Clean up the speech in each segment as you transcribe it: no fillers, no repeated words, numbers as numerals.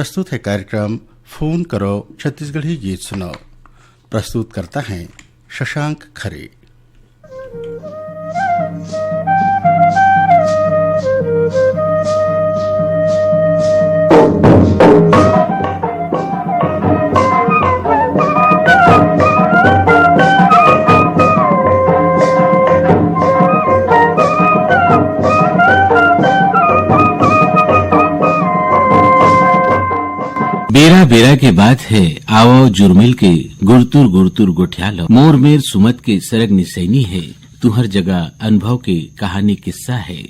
प्रस्तुत है कार्यक्रम फोन करो छत्तीसगढ़ी गीत सुनो। प्रस्तुत करता है शशांक खरे। बेरा बेरा के बात है आओ जुर्मिल के गुरतुर गुरतुर गोठियालो मोर मेर सुमत के सरग निसैनी है तुहर जगह अनुभव के कहानी किस्सा है।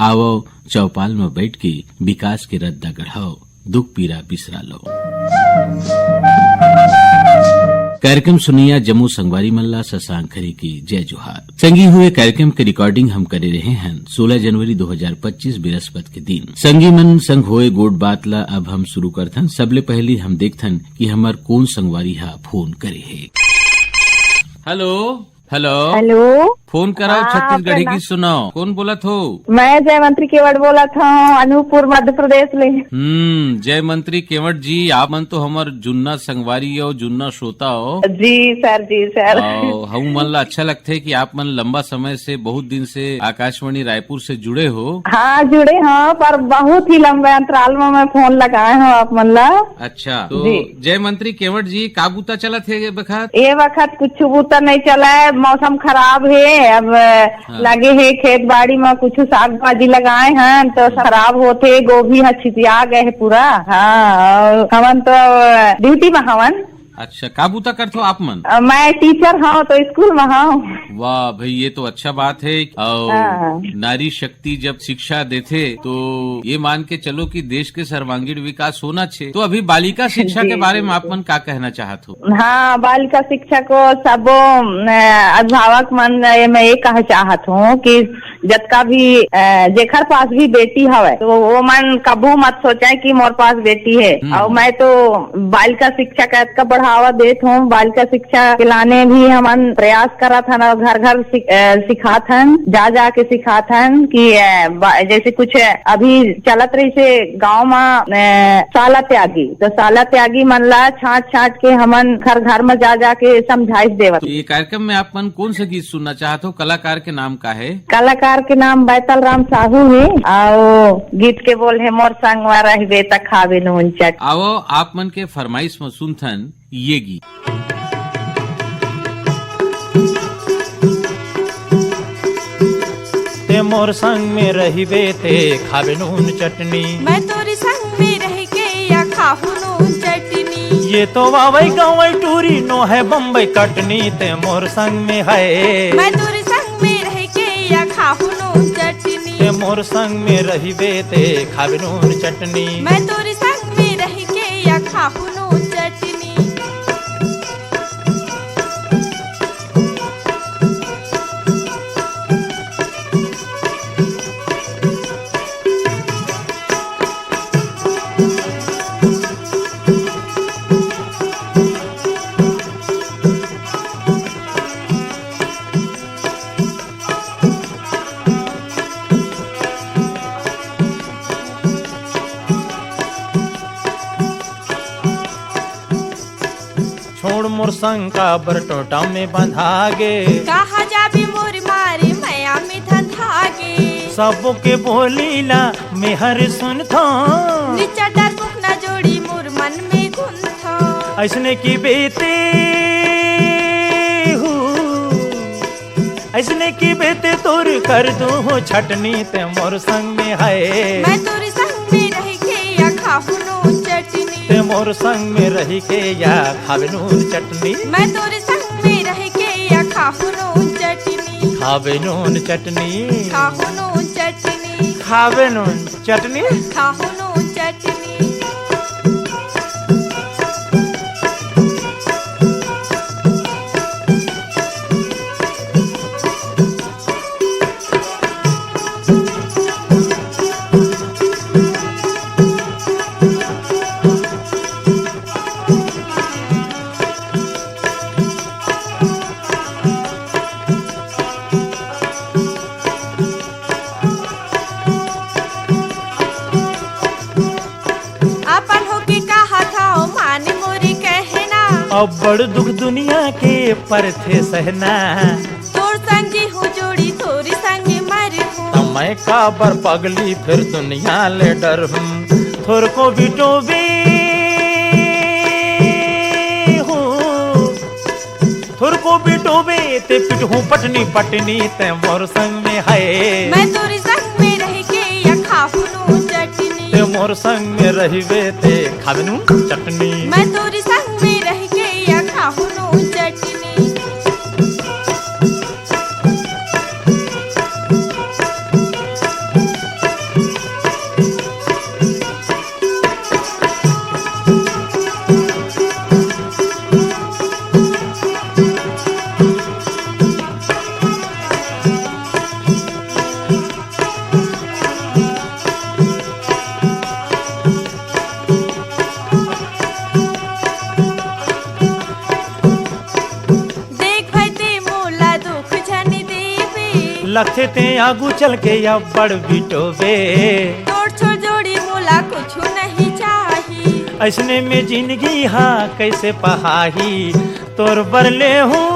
आओ चौपाल में बैठ के विकास के रद्दा गढ़ाओ दुख पीरा बिसरा लो। कार्यक्रम सुनिया जम्मू संगवारी मल्ला शशांक खरे की जय जोहार। संगी हुए कार्यक्रम के रिकॉर्डिंग हम करे रहे हैं 16 जनवरी 2025 बृहस्पति के दिन। संगी मन संग होए गोट बात ला अब हम शुरू करथन। सबले पहले हम देखथन कि हमार कौन संगवारी हा फोन करे है। हेलो हेलो हेलो, फोन कराओ छत्तीसगढ़ी की सुनाओ। कौन बोलत हो? मैं जय मंत्री केवट बोलत हूँ अनूपपुर मध्य प्रदेश ले। जय मंत्री केवट जी, आप मन तो हमार जुन्ना संगवारी और जुन्ना श्रोता हो। जी सर। हम मन ला अच्छा लगते है कि आप मन लंबा समय से बहुत दिन से आकाशवाणी रायपुर से जुड़े हो। हाँ जुड़े हाँ, पर बहुत ही लंबे अंतराल में मैं फोन लगाए हूँ आप मन ला। अच्छा तो जय मंत्री केवट जी का बूता चलत है ये वक्त? ये वक्त कुछ बूता नहीं चला है, मौसम खराब है। अब लगे है खेत बाड़ी में कुछ साग भाजी लगाए हैं तो खराब होते, गोभी छितिया गए है पूरा। हाँ हवन तो ड्यूटी में हवन। अच्छा का बूता करते हो आप मन? मैं टीचर हूँ तो स्कूल में हूँ। वाह भाई, ये तो अच्छा बात है। और नारी शक्ति जब शिक्षा देते तो ये मान के चलो कि देश के सर्वांगीण विकास होना चाहिए। तो अभी बालिका शिक्षा के बारे में आप मन का कहना चाहते हो? हाँ, बालिका शिक्षा को सब अभिभावक मन मैं ये कह चाहत हूँ कि जतका भी जेखर पास भी बेटी हवे तो वो मन कबू मत सोचे कि मोर पास बेटी है। और मैं तो बालिका शिक्षा का इतना बढ़ावा देत हूँ। बालिका शिक्षा दिलाने भी हम प्रयास करत हन और घर घर सिखात हन, जा के सिखात हन कि जैसे कुछ अभी चलत रही से गाँव में साला त्यागी, तो साला त्यागी मन ला छाट के हमन घर घर में जा के समझाइश देवत। ये कार्यक्रम में आप मन कौन सा गीत सुनना चाहते हो? कलाकार के नाम का है? कलाकार के नाम बैतल राम साहू है और गीत के बोल है मोर संगवा रहिबे त खावे नून चट। आओ आप मन के फरमाइश में सुनथन ये गीत। ते मोर संग में रहिबे ते खावे नून चटनी, मैं तोरी संग में रह के या खाहू नून चटनी। ये तो वावई गावई टूरी नो है बम्बई कटनी। ते मोर संग में है, मैं तोरी संग में रह के या खाहू नून चटनी। ते मोर संग में रहिबे ते खावे नून चटनी, मैं तोरी संग में रह के या खाहू नून चटनी। छोड़ मोर संग का बरटोटा में बंधागे, कहा जाबी मोर मारे मैया में धंधागे। सबो के बोलीला मैं हर सुनथो, नीचा डर बुक न जोड़ी मोर मन में गुंथो। ऐसने की बेटे ऐसने की बेटे तोर कर दू हो छटनी। ते मोर संग में है, मैं तोरी संग में रह के या खाहू नून चटनी। ते मोर संग में रही के या खावे नून चटनी, मैं तोरे संग में रह के या खाहू नून चटनी। खावे नून चटनी, खाहू नून चटनी, खावे नून चटनी, खाहू नून चटनी। अब बड़ दुख दुनिया के पर थे सहना, तोर संगी हो जोड़ी तोरी संगी मर हूँ। मैं का बर पगली फिर दुनिया ले डर हूँ, थोर को बिटोबे हूँ, थोर को बिटोबे ते पिट हूँ पटनी पटनी ते मोर संग में है। मैं तोरी संग में रह के या खाऊं चटनी, ते मोर संग में रहिबे ते खाबनू चटनी। मैं तोरी संग में रह के या खाऊं चटनी। लखे ते आगू चल के या बड़ बिटोबे, तोड़ छोड़ जोड़ी मोला कुछ नहीं चाही। ऐसने में जिंदगी हा कैसे पहाही, तोर बरले हूँ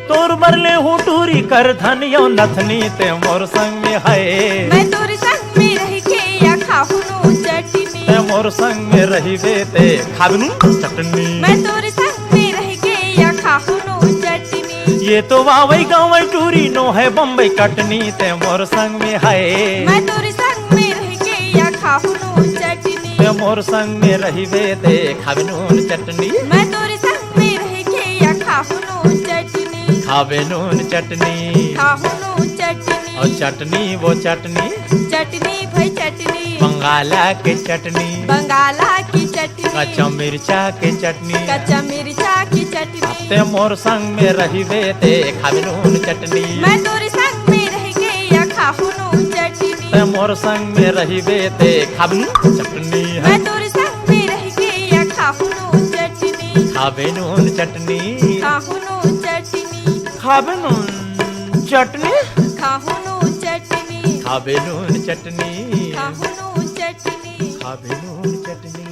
तोर बरले हूँ टूरी कर धन यो नथनी ते मोर संग में है। मैं तोरी संग में रह के या खाऊं चटनी, ते मोर संग में रहिबे ते खाबनू चटनी। मैं तोरी संग में रह के या खाऊं चटनी। ये तो वावई गाँव टूरी नो है बम्बई कटनी ते मोर संग में है। मैं तोरी संग में रह के या खाऊं चटनी, ते मोर संग में रहिबे ते खाबनू चटनी। मैं तोरी संग में रह के या खाऊं चटनी। खाबे नून चटनी, खाऊं चटनी और चटनी वो चटनी चटनी भाई चटनी, बंगाला के चटनी, बंगाला की चटनी, कच्चा मिर्चा के चटनी, कच्चा मिर्चा की चटनी। ते मोर संग में रहिबे ते खाबे नून चटनी। मैं तोरी संग में रह के या खाऊं चटनी, ते मोर संग में रहिबे ते खाबनू चटनी। मैं तोरी संग में रह के या खाऊं चटनी। खाबे नून चटनी, खाऊं चटनी, खाबे नून चटनी, खाऊं चटनी, खाबे नून चटनी, खाऊं चटनी। खाबे नून चटनी।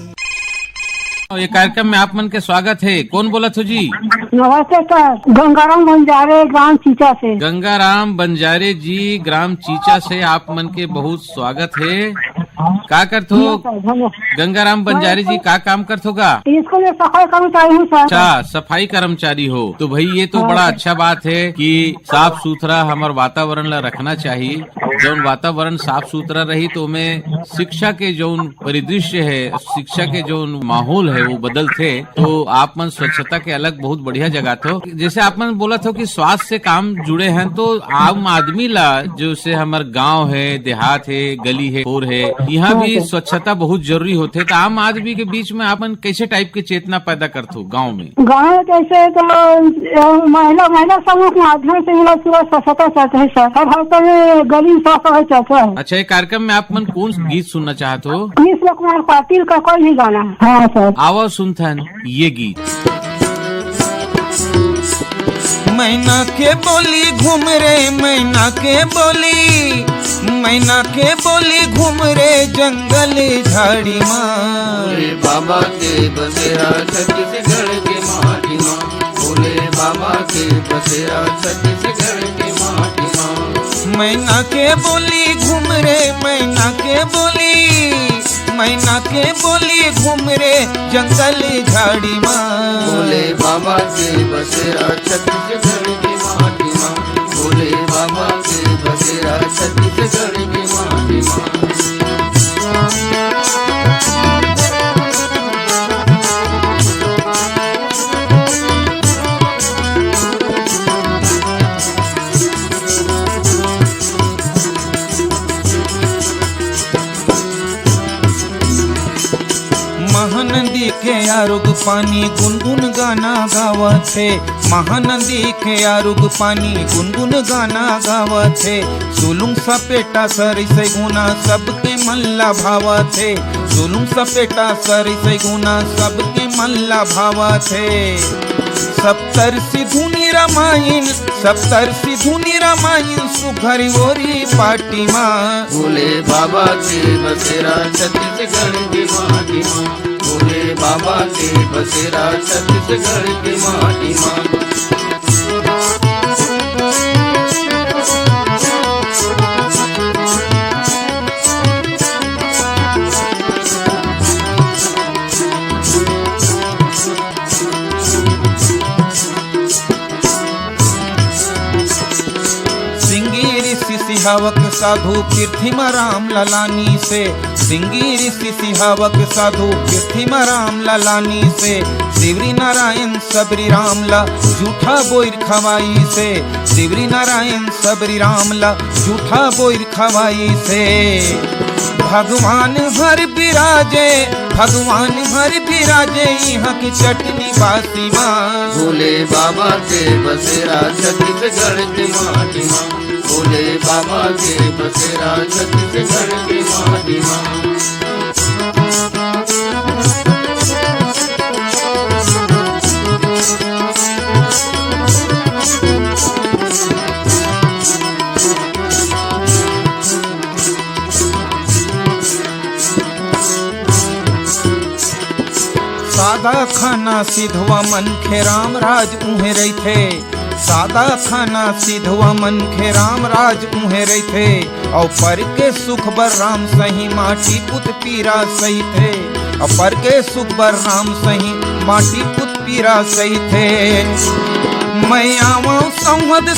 ये कार्यक्रम में आप मन के स्वागत है। कौन बोला थो जी? नमस्ते सर, गंगाराम बंजारे ग्राम चीचा से। गंगाराम बंजारे जी ग्राम चीचा से आप मन के बहुत स्वागत है। का करथो गंगाराम बंजारे जी, का काम करथो गा? इसको मैं सफाई कर्मचारी हूँ सर। अच्छा, सफाई कर्मचारी हो तो भाई ये तो बड़ा अच्छा बात है कि साफ सुथरा हमार वातावरण ला रखना चाहिए। जौन वातावरण साफ सुथरा रही तो में शिक्षा के जौन परिदृश्य है, शिक्षा के जौन माहौल है वो बदलते। तो आप मन स्वच्छता के अलग बहुत बढ़िया जगह थो। जैसे आप मन बोला था कि स्वास्थ्य से काम जुड़े हैं, तो आम आदमी ला जो से हमार गांव है, देहात है, गली है, खोर है, यहाँ भी स्वच्छता बहुत जरूरी होते। तो आम आदमी के बीच में आपन कैसे टाइप के चेतना पैदा करते हो गाँव में? गाँव में कैसे तो महिला समूह के माध्यम से पूरा स्वच्छता चलते है सर। हर हफ्ते में गली साफ सफाई चलता है। अच्छा, ये कार्यक्रम में आप मन कौन गीत सुनना चाहते हो? कुमार पाटिल का कोई भी गाना। हाँ सर। आओ सुनथन ये गीत। मैना के बोली घूम रे, मैना के बोली, मैना के बोली घूम रे जंगल झाड़ी माँ। भोले बाबा के बसेरा छत्तीसगढ़ के माटी माँ, भोले बाबा के बसेरा छत्तीसगढ़ के माटी माँ। मैना के बोली घूम रे, मैना के बोली, मैना के बोली घूम रे जंगल झाड़ी माँ। भोले बाबा के बसेरा छत्तीसगढ़ के माटी माँ, भोले बाबा के बसेरा छत्तीसगढ़ के माटी माँ। महानदी के आरुग पानी गुनगुन गाना गावत है, महानदी के आरुग पानी गुनगुन गाना गावत है। सुलुंग सपेटा सरी से गुना सबके मल्ला भावत है, सुलुंग सपेटा सरी से गुना सबके मल्ला भावत है। सप्तर्षि धुनि रामायण सप्तर्षि धुनि रामायण सुघर ओरी पाटी माँ भोले बाबा के बसेरा छत्तीसगढ़ की माटी माँ भोले बाबा के बसेरा छत्तीसगढ़ की माटी माँ सिहावक साधु पृथ्वी राम ललानी से सिंगी ऋषि सिहावक साधु पृथ्वी राम ललानी से शिवरी नारायण सबरी रामला झूठा बोर खवाई से शिवरी नारायण सबरी रामला झूठा बोर खवाई से भगवान हर बिराजे यहाँ की चटनी बासी माँ भोले बाबा के बसेरा छत्तीसगढ़ की माटी माँ भोले बाबा के बसेरा छत्तीसगढ़ की माटी माँ सादा खाना सिधवा मन खे राम राज उहे रहिथे सादा खाना सिधवा मन खे राम राज उहे रहिथे और पर के सुख बर राम सही माटी पुत पीरा सही थे और पर के सुख बर राम सही माटी पुत पीरा सही थे मैं आवो संवद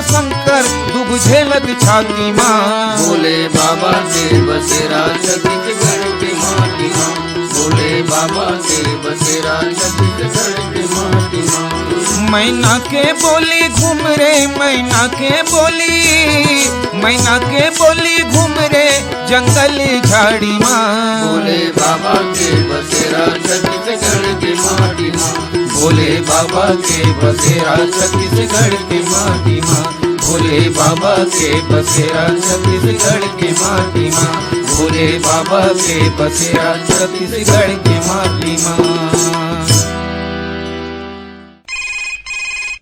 शंकर दुब झेलत छाती माँ भोले बाबा के बसेरा छत्तीसगढ़ की माटी माँ भोले बाबा के बसेरा छत्तीसगढ़ की माटी माँ मैना के बोली घूम रे मैना के बोली घूम रे जंगल झाड़ी माँ भोले बाबा के बसेरा छत्तीसगढ़ की माटी माँ भोले बाबा के बसेरा छत्तीसगढ़ की माटी माँ भोले बाबा के बसेरा छत्तीसगढ़ की माटी माँ भोले बाबा के बसेरा छत्तीसगढ़ की माटी माँ।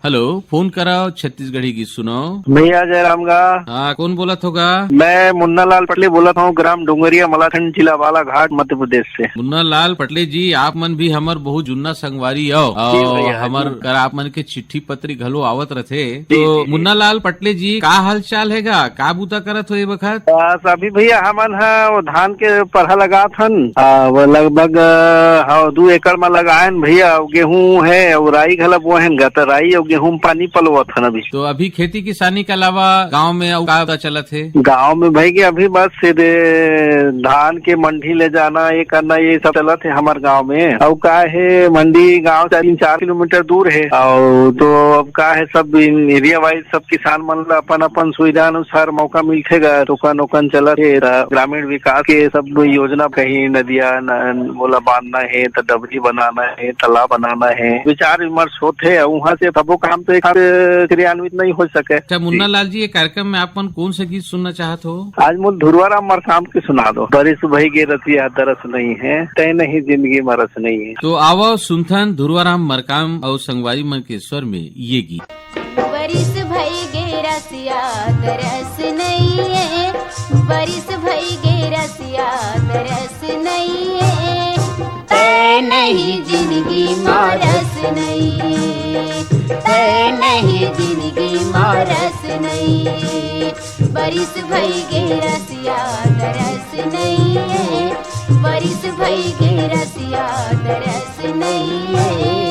हेलो, फोन कराओ छत्तीसगढ़ी गीत सुनाओ। भैया जयराम गा। हाँ, कौन बोला होगा? मैं मुन्ना लाल पटले बोला हूँ, ग्राम डोंगरिया मलाखंड जिला बालाघाट मध्य प्रदेश से। मुन्ना लाल पटले जी, आप मन भी हमर बहुत जुन्ना संगवारी आओ और हमर कर आप मन के चिट्ठी पत्री घलो आवत रथे। तो मुन्ना लाल पटले जी, का हाल चाल हैगा? का बूता करत हो ये वक्त? अभी भैया हमन वो धान के पढ़ा लगा थन, वो लगभग 2 एकड़ में लगायन भैया। गेहूं है और राई घला बोहन गा, तो राई और गेहूं पानी पलवा था अभी। तो अभी खेती किसानी के अलावा गांव में और का चलत है? गांव में भाई के अभी बस सीधे धान के मंडी ले जाना, ये करना, ये सब चलत है हमारे गांव में। और का है मंडी गांव से 3-4 किलोमीटर दूर है। और तो अब का है सब एरिया वाइज सब किसान मन अपन अपन सुविधा अनुसार मौका मिलतेगा। टोकन चलत है। ग्रामीण विकास के सब योजना, कहीं नदिया बोला बांधना है, तो डबरी बनाना है, तालाब बनाना है, विचार विमर्श होते है। वहाँ से सबो काम तो क्रियान्वित नहीं हो सके। अच्छा मुन्ना लाल जी, ये कार्यक्रम में आप कौन सा गीत सुनना चाहते हो? आज मुझे धुरवाराम मरकाम की सुना दो। बरिस भई गे रतिया तरस नहीं है, तय नहीं जिंदगी में रस नहीं है। तो आओ सुनथन धुरवाराम मरकाम और संगवारी मन के स्वर में ये गीत। बरिस भई गे रसिया तरस नहीं है, बरिस भई गे रसिया तरस नहीं है, तय नहीं जिंदगी में रस नहीं है, तय नहीं जिंदगी में रस नहीं है। बरिस भई गे रसिया तरस नहीं है, बरिस भई गे रसिया तरस नहीं है,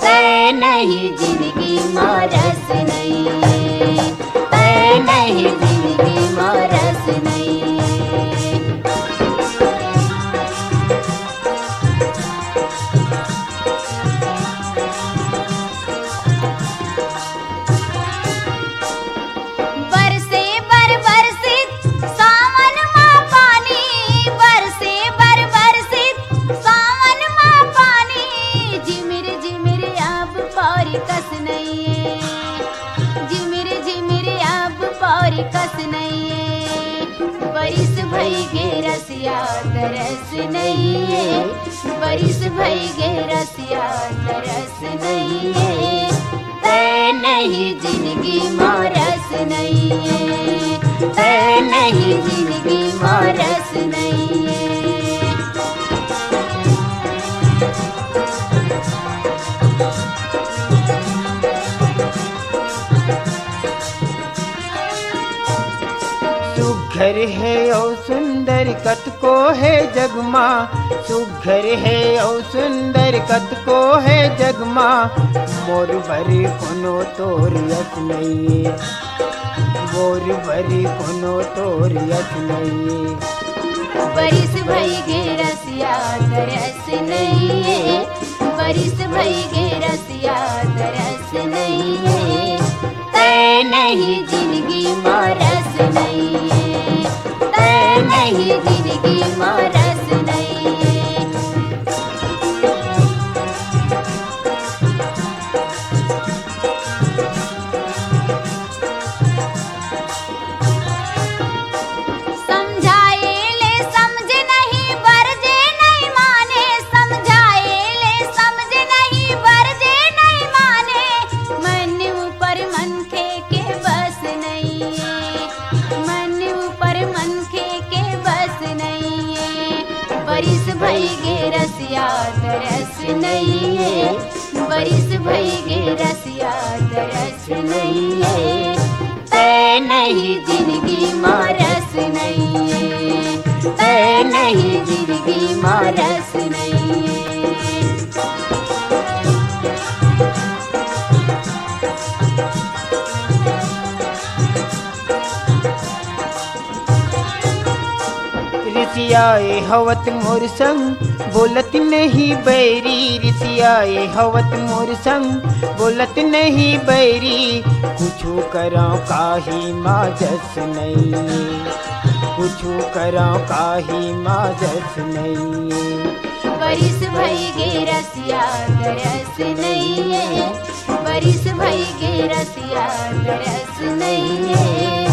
तय नहीं जिंदगी में रस नहीं है, तय नहीं जिंदगी में रस नहीं है। कस नहीं है, बरिस भई गे रसिया तरस नहीं है, बरिस भई गे रसिया तरस नहीं है, तै नहीं जिंदगी माँ रस नहीं है, तै नहीं जिंदगी माँ रस नहीं है। सुघर है और सुंदर कत को है जगमा, सुघर है और सुंदर कत को है जगमा, मोर भरी कोनो तोर यस नहीं, मोर भरी कोनो तोर यस नहीं। बरिस भई गे रसिया तरस नहीं है, बरिस भई गे रसिया तरस नहीं है, तै नहीं जिंदगी माँ रस नहीं है, तै नहीं जिंदगी माँ रस नहीं है। समझाए ले समझ नहीं बरजे नहीं माने, समझाए ले समझ नहीं बरजे नहीं माने, मन ऊपर मन के बस नहीं है, मन ऊपर मन के बस नहीं है। बरिस भई गे रसिया तरस नहीं है, बरिस भई गे रसिया तरस नहीं है, तै नहीं जिंदगी माँ रस नहीं है, तै नहीं जिंदगी माँ रस नहीं है। रिसियाए हवत मोर संग बोलत नहीं बैरी, रिसियाए हवत मोर संग बोलत नहीं बैरी, कुछू करा काही माजस नहीं, कुछू करा काही माजस नहीं। बरिस भई गे रसिया तरस नहीं है, बरिस भई गे रसिया तरस नहीं है,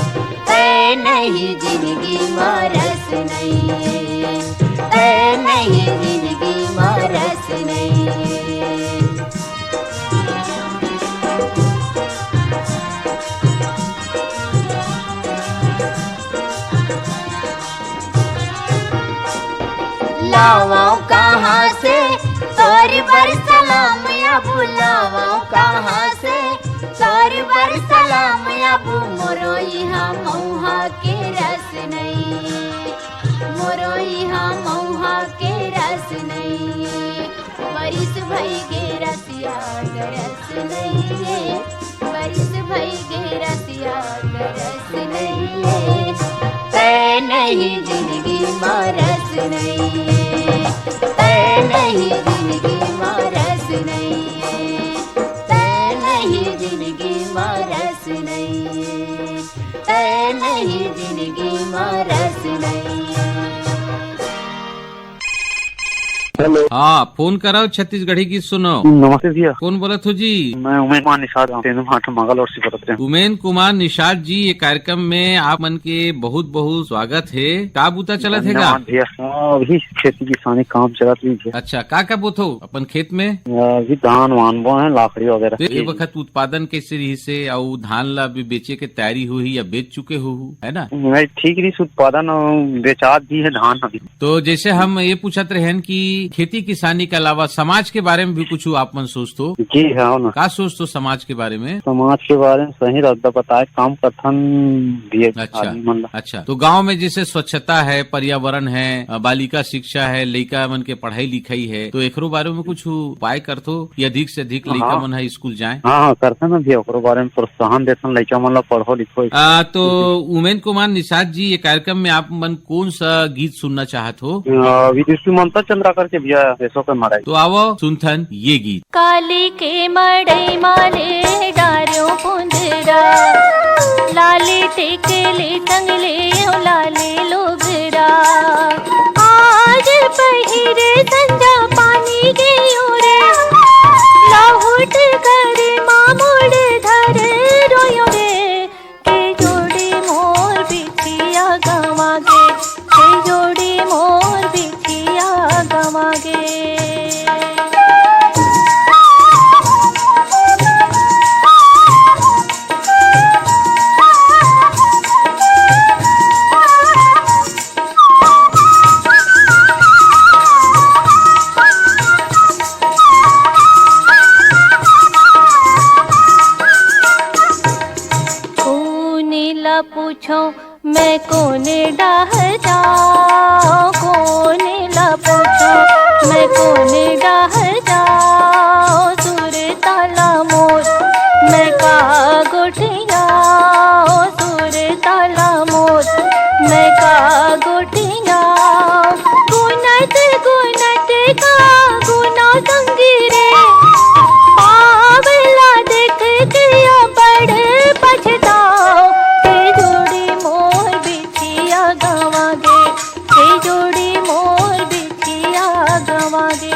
तै नहीं जिंदगी माँ रस नहीं है, तै नहीं जिंदगी माँ रस नहीं है। लावाओ कहाँ से तोरी बर सलाम अबू, लावाओ कहाँ से तोरी बर सलाम अबू, मोरो यहाँ मऊहा के रस नहीं, मोरो यहाँ मऊहा के रस नहीं। बरिस भई गे रसिया तरस नहीं है, बरिस भई गे रसिया तरस नहीं है, तै नहीं जिंदगी माँ रस नहीं है, तै नहीं जिंदगी माँ रस नहीं है, तै नहीं जिंदगी माँ रस नहीं है, तै नहीं जिंदगी माँ रस नहीं है। हेलो, हाँ फोन कराओ छत्तीसगढ़ी गीत सुनो। नमस्ते भैया। कौन बोलत हो जी? मैं उमेश कुमार निषाद मंगलौर से बोलत रहे। उमेन कुमार निषाद जी, ये कार्यक्रम में आप मन के बहुत बहुत स्वागत है। का बूता चलत है भैया? अभी खेती किसानी काम चलत है। अच्छा, का बोथो अपन खेत में? अभी धान वान बो है, लाखड़ी वगैरह। तो ये वक्त उत्पादन कैसे रही से, और धान ला भी बेचे के तैयारी हुई या बेच चुके हो, है ना? ठीक रही उत्पादन, बेचात भी है धान अभी। तो जैसे हम ये पूछत रहे कि खेती किसानी के अलावा समाज के बारे में भी कुछ आप मन सोचतो? जी हाँ ना। का सोचतो समाज के बारे में? समाज के बारे में सही रहता बताए काम कथन दिए। अच्छा, तो गांव में जैसे स्वच्छता है, पर्यावरण है, बालिका शिक्षा है, लड़का मन के पढ़ाई लिखाई है, तो एकरो बारे में कुछ उपाय करतो कि अधिक से अधिक लड़का मन है स्कूल जाए? हाँ करते ना भी, ओकरो बारे में प्रोत्साहन देते लड़का मन ला पढ़ो लिखो। तो उमेन कुमार निषाद जी, ये कार्यक्रम में आप मन कौन सा गीत सुनना चाहत हो? विदुषी ममता चंद्राकर के भैया देशों पे मराई। तो आवो सुनथन ये गीत। काली के मड़ई माले डारियों पुंजरा, लाली टेकेले टंगले लाले लोगरा, आज पहिरे संजा पानी के ओरे, लाहुट कर मामुड़ धर रोयो रे, के जोड़ी मोर बिटिया गवा गे। पूछो मैं कोने डाह जाऊं, कोने ला पूछो मैं कोने डाह जाऊं, सुर ताला मोर मैं का गोटिया, सुर ताला मोर मैं का गोटिया। गुनत गुनत का गुना संगी रे, पावला देख के बड़ पछताओ, के जोड़ी मोर बिछिया गवागे, के जोड़ी मोर बिछिया गवागे।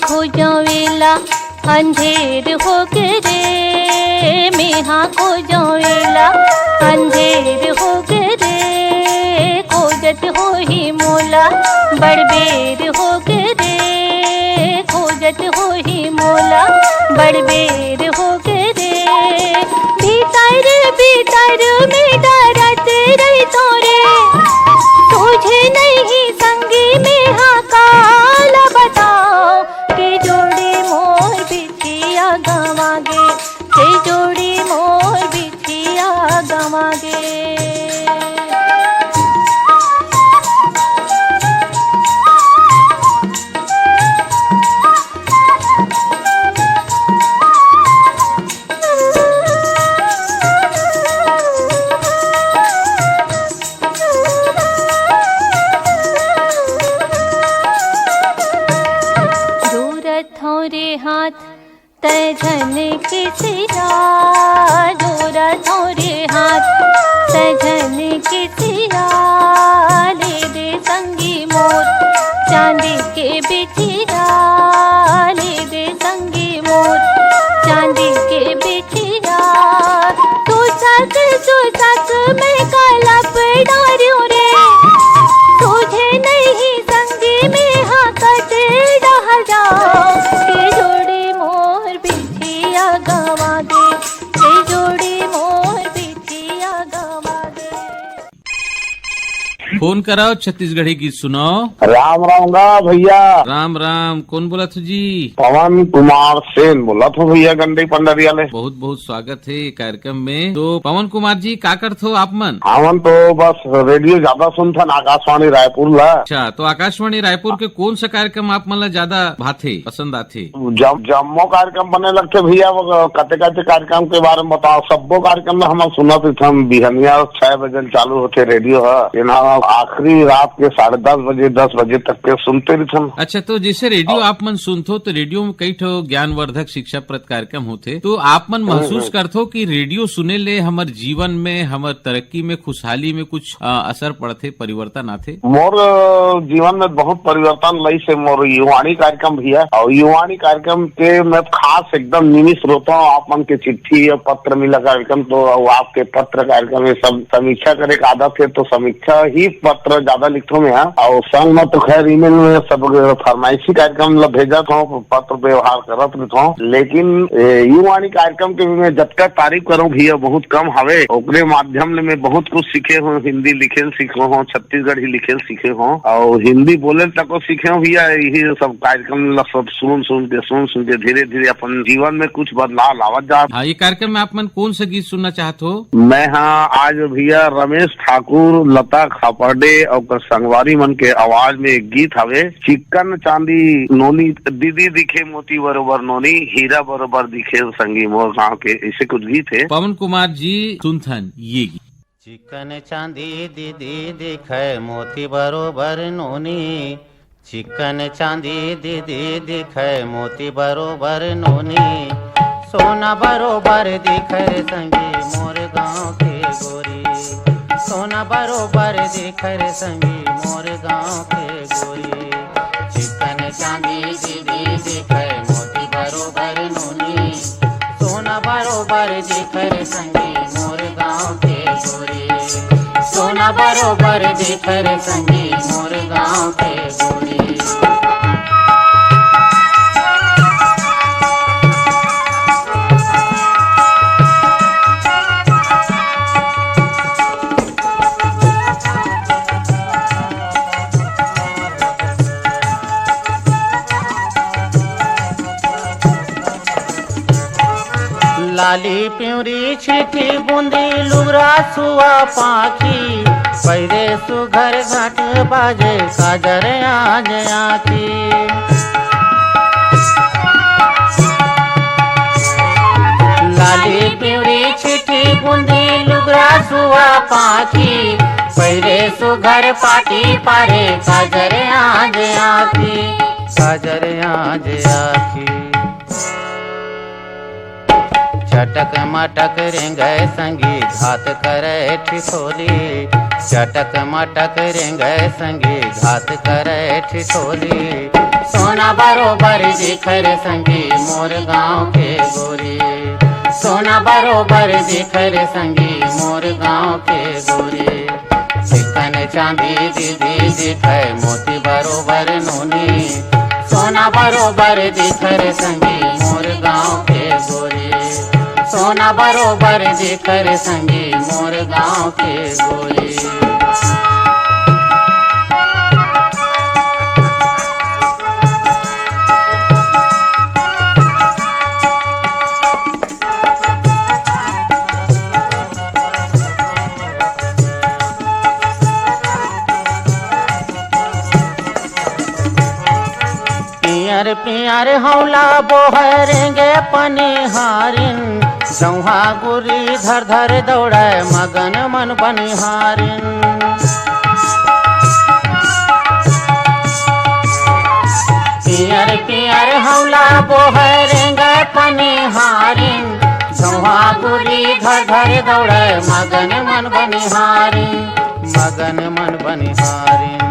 खोजवेला अंधेर हो रे, मेहा खोजवेला अंधेर हो रे, खोजत हो ही मोला बड़बेर हो रे, खोजत हो ही मोला बड़बेर हो रे। भीतर भीतर में डरत रही तोरे, तुझे नहीं संगी में हाकाल बताओ, के जोड़ी मोर बिछिया गवागे, के जोड़ी मोर बिछिया गवागे। हाथ तजन किसिया, जोरा थोरे हाथ तजन किसिया, ले दे संगी मोर चांदी के बिछिया, ले दे संगी मोर चांदी के बिछिया। तू सक मैं काला डारियो रे, तुझे नहीं संगी में हाकत डाह जाओ, के जोड़ी मोर बिछिया गवागे, के जोड़ी मोर बिछिया गवागे। फोन कराओ छत्तीसगढ़ी गीत सुनाओ। राम राम गा भैया। राम राम, कौन बोला था जी? पवन कुमार सेन बोला था भैया, गंडई पंडरिया ले। बहुत बहुत स्वागत है कार्यक्रम में। तो पवन कुमार जी का करते हो आप मन? हमन तो बस रेडियो ज्यादा सुनथन, आकाशवाणी रायपुर ला। अच्छा, तो आकाशवाणी रायपुर के कौन सा कार्यक्रम आप मन ला ज्यादा भाथे पसंद आथे? जम्मो कार्यक्रम बने लगते भैया, कते कते कार्यक्रम के बारे में बताओ। सबो कार्यक्रम में हम सुनत हम बिहनिया 6 बजे चालू होते रेडियो है, आखिरी रात के 10:30 बजे 10 बजे तक के सुनते रहे। अच्छा, तो जैसे रेडियो आप मन सुनते हो तो रेडियो में कई ठो ज्ञानवर्धक शिक्षाप्रद कार्यक्रम होते, तो आप मन महसूस करते हो कि रेडियो सुने ले हमारे जीवन में, हमारे तरक्की में, खुशहाली में कुछ असर पड़ते, परिवर्तन आते? मोर जीवन में बहुत परिवर्तन लई से मोर युवाणी कार्यक्रम भी है, और युवाणी कार्यक्रम के मैं खास एकदम निमिष श्रोता हूँ। आप मन के चिट्ठी या पत्र मिला कार्यक्रम, तो आपके पत्र कार्यक्रम में सब समीक्षा करे का आदत है, तो समीक्षा ही पत्र ज्यादा लिखता मैं, और संग में तो खैर ईमेल में सब फरमाइशी कार्यक्रम भेजा था, पत्र व्यवहार करत रहता हूँ। लेकिन युवाणी कार्यक्रम के मैं जब तक तारीफ करूँ भी बहुत कम हवे, ओकरे माध्यम ले मैं बहुत कुछ सीखे हूँ। हिंदी लिखे सीखे हूँ, छत्तीसगढ़ी लिखे सीखे हूँ, और हिंदी बोले तक सीखे हूँ भैया। यही सब कार्यक्रम सब सुन के धीरे धीरे अपन जीवन में कुछ बदलाव लावत जा। हाँ, ये कार्यक्रम में आप मन कौन सा गीत सुनना चाहते हो? मैं आज भैया रमेश ठाकुर, लता खापर्डे और संगवारी मन के आवाज में एक गीत हवे, चिकन चांदी नोनी दीदी दिखे मोती बरोबर नोनी, हीरा बरोबर दिखे संगी मोर गाँव के, ऐसे कुछ गीत है। पवन कुमार जी सुनथन ये गीत। चिकन चांदी दीदी दिखे मोती बरोबर नोनी, चिकन चांदी दीदी दिखे मोती बरोबर नोनी, सोना बरोबर दिखे संगी मोर गाँव के गोरी, सोना बरोबर दिखे संगी मोर गाँव के गोरी। चिकन चांदी दीदी दिखे मोती बरोबर नोनी, सोना बरोबर दिखे संगी मोर गाँव के गोरी, सोना सोना बरोबर देख रे संगी मोर गाँव के गोरी। लाली प्यूरी छिटी बूंदी लुगरा सुआ पाखी पैरे सुघर घाट बाजे काजर आज आखी। लाली प्यूरी छिटी बूंदी लुगरा सुआ पाखी पैरे सुघर पाटी पारे काजर आज आखी। काजर आज आखी चटक मटक रेंगे संगी घात करे ठिठोली। चटक मटक रेंगे संगी घात करे ठिठोली। सोना बरोबर दिख रे संगी मोर गाँव के गोरी। सोना बरोबर दिख रे संगी मोर गाँव के गोरी। चिकन चांदी दीदी दिखे मोती बरोबर नूनी। सोना बरोबर दिख रे संगी मोर गाँव के गोरी। सोना बरोबर देख रे संगी मोर गाँव के गोरी। पियर पियर हौला बोहरेंगे पनिहारिन। जौहा गुरी धर धर दौड़े मगन मन बनिहारिन। पियर पियर हौला बोहरेंगे पनिहारिन। जौहा गुरी धर धर दौड़े मगन मन बनिहारिन। मगन मन बनिहारिन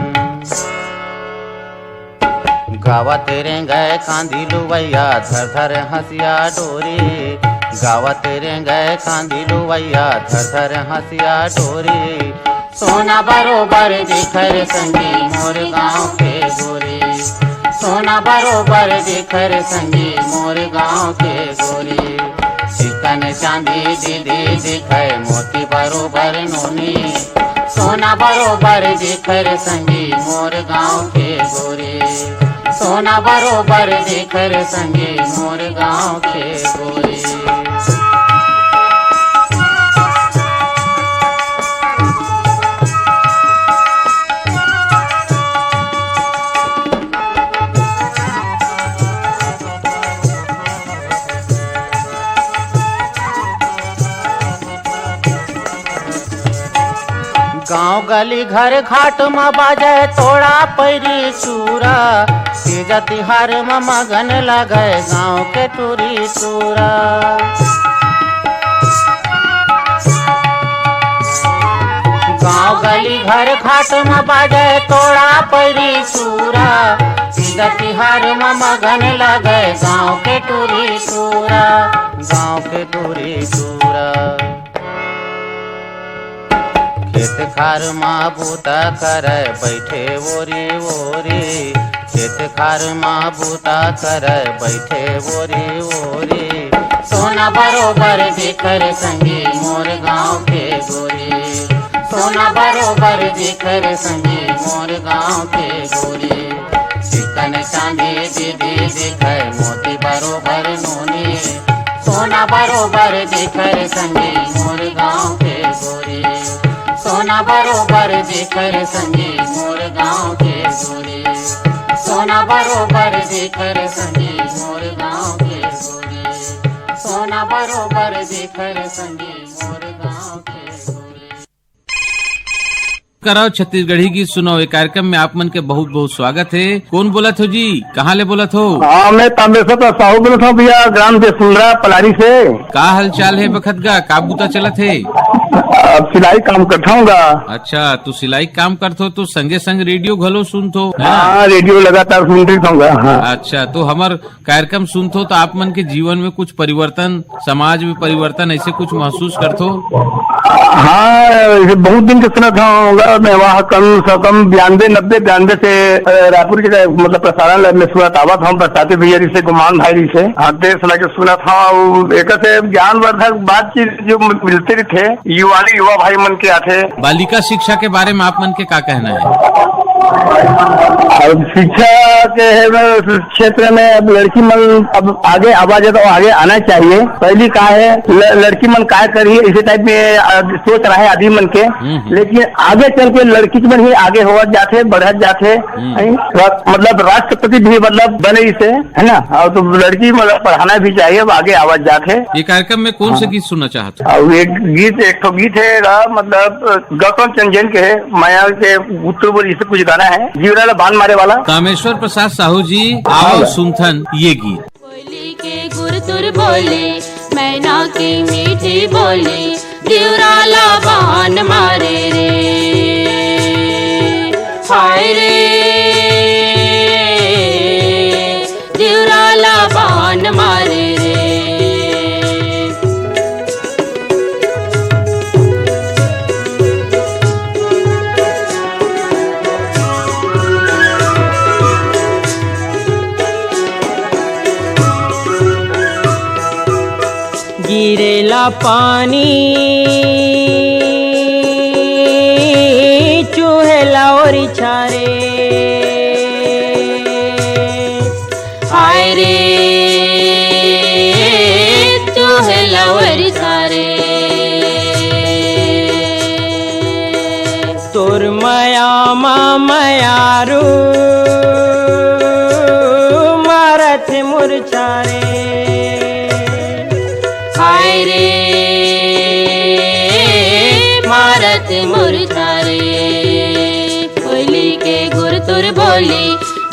गावत रेंगे कांदी लुवैया धर धर हंसिया डोरी। गावत रेंगे कांदी लुवैया धर धर हंसिया डोरी। सोना बरोबर दिख रे संगी मोर गाँव के गोरी। सोना बरोबर दिख रे संगी मोर गाँव के गोरी। चिकन चांदी दीदी दिखे मोती बरोबर नूनी। सोना बरोबर दिख रे संगी मोर गाँव के गोरी। सोना बरोबर देख रे संगी मोर गाँव के गोरी। गाँव गली घर घाट में बाजे तोड़ा पैरी चूरा। तीज तिहार में मगन लगे गाँव के टूरी चूरा। गाँव गली घर घाट में बाजे तोड़ा पैरी चूरा। तीज तिहार में मगन लगे गाँव के टूरी चूरा। गाँव के टूरी चूरा खेत खार माँ बूता करे बैठे ओरी ओरी। खेत खार माँ बूता करे बैठे ओरी ओरी। सोना बरोबर दिख रे संगी मोर गाँव के गोरी। सोना बरोबर दिख रे संगी मोर गाँव के गोरी। चिकन चांदी दीदी दिखे मोती बरोबर नूनी। सोना बरोबर दिख रे संगी मोर गाँव के गोरी। सोना बरोबर देख रे संगी मोर गाँव के गोरी। सोना बरोबर देख रे संगी मोर गाँव के गोरी। सोना बरोबर देख रे संगी मोर गाँव के गोरी। कराओ छत्तीसगढ़ी की सुनो ये कार्यक्रम में आप मन के बहुत बहुत स्वागत है। कौन बोलत हो जी, कहाँ ले बोलत हो? हाँ, मैं तामेश्वर साहू बोलत हूँ भैया, ग्राम देसुंदरा पलारी से। का हाल चाल है बखतगा, का बूता चलत है? अब सिलाई काम करता हूँ। अच्छा, तू सिलाई काम करते हो तो संगे संग रेडियो घलो सुनतो? हाँ, रेडियो लगातार सुनते रहूँगा। हाँ। अच्छा, तो हमार कार्यक्रम सुनतो तो आप मन के जीवन में कुछ परिवर्तन, समाज में परिवर्तन ऐसे कुछ महसूस करतो? हाँ, बहुत दिन से सुना था। मैं वहाँ कम से कम 92 से रायपुर के मतलब प्रसारण में सुना था। बताते भैया से, गुमान भाई से आते सुना के सुना था। एक से ज्ञानवर्धक बातचीत जो मिलते थे, युवा भाई मन के आते। बालिका शिक्षा के बारे में आप मन के क्या कहना है? शिक्षा के क्षेत्र में अब लड़की मन अब आगे आवाज है तो आगे आना चाहिए। पहली का है लड़की मन काय करी इसी टाइप में सोच रहा है आदमी मन के, लेकिन आगे चल के लड़की मन ही आगे होवत जाते, बढ़त जाते। मतलब राष्ट्रपति भी मतलब बने इसे, है ना। और तो लड़की मतलब पढ़ाना भी चाहिए, अब आगे आवाज जाते। ये कार्यक्रम में कौन से गीत सुनना चाहते हो? एक तो गीत है मतलब गौतम चंद के है, माया के उत्तर बोल इसे कुछ गाना है, जीवरा बांध मारे वाला। कामेश्वर प्रसाद साहू जी आओ सुनथन ये गीत। बोली के गुरतुर बोले, मैना की मीठी बोली, जीवरा बांध मारे रे, हाय रे जीवरा बांध मारे रे। गिरेला पानी चूहेला और छारे, हाय रे चूहेला और छारे। तोर माया मायारू मारत मुरछारे, हाय रे मारत मुरछारे। बोली के गुरतुर बोली,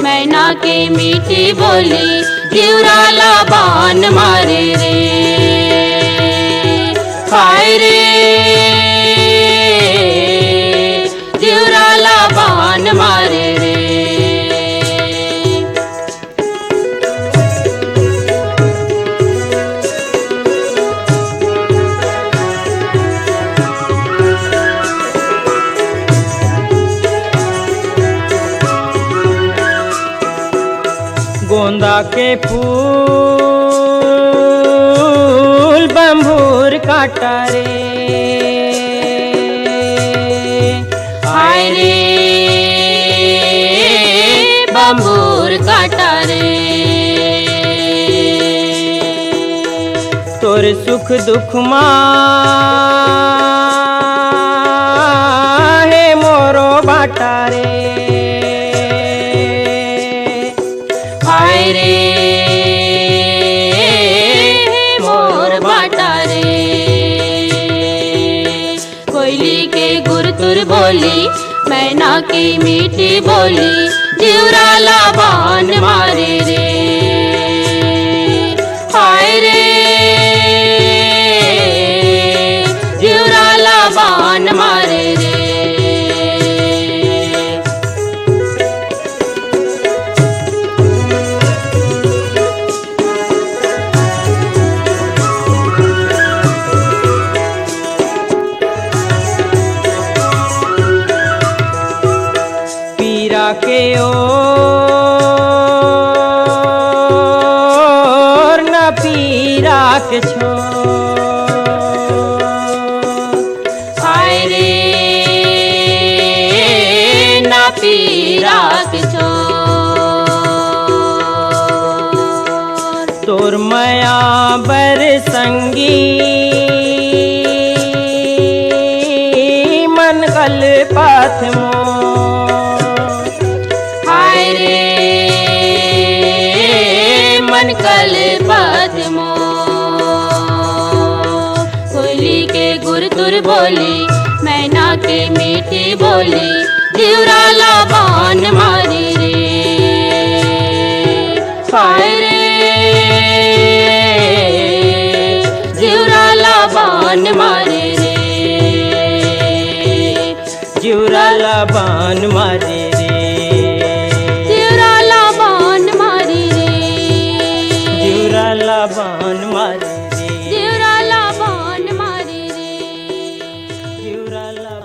मैना के मीठी बोली, जीवरा बांध मारे रे, हाय रे जीवरा बांध मारे रे। गोंदा के फूल बंबूर काटा रे, हाय रे बंबूर काटा रे। तोर सुख दुख माँ है मोरो बाटा रे, हाय रे मोर बाटा रे। कोयली के गुरतुर बोली, मैना की मीठी बोली, जीवरा बांध मारे रे, हाय रे जीवरा बांध मारे रे। के ओर न पीरा के छो, हाय रे न पीरा के छो। तोर माया बर संगी मन कल पाथ मो, कल पद्मो। कोयली के गुरतुर बोली, मैना मीठी मीठी बोली दिवराला बान मारी रे हाय रे दिवराला बान मारी रे जिवराला बान मारी रे दिवराला बान मारी रे जिवराला बान मारी रे दिवराला बान मारी रे जिवराला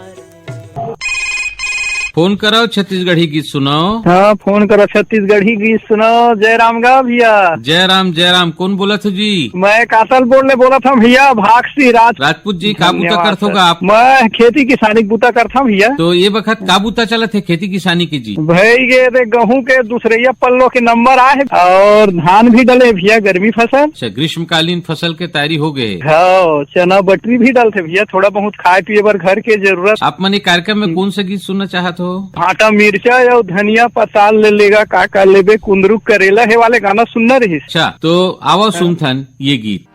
फोन कराओ छत्तीसगढ़ी गीत सुनाओ। हाँ फोन करो छत्तीसगढ़ी गीत सुनाओ। जयराम गा भैया। जयराम कौन बोला था जी? मैं कासल बोला था भैया भागसी राजपूत जी का बूता करत होगा आप? मैं खेती किसानी बूता करता हूँ भैया। तो ये वक्त का बूता चला थे खेती किसानी की जी? भाई ये गेहूँ के दूसरे पल्लों के नंबर आए और धान भी डले भैया गर्मी फसल। अच्छा ग्रीष्मकालीन फसल के तैयारी हो गए। हाँ चना बटरी भी डलते भैया थोड़ा बहुत खाए पिए पर घर के जरूरत। आप मने कार्यक्रम में कौन सा गीत सुनना चाहते हो? भाटा मिर्चा या धनिया पताल ले लेगा काका लेबे कुंदरू करेला है वाले गाना सुनना रही। अच्छा तो आओ सुनथन ये गीत।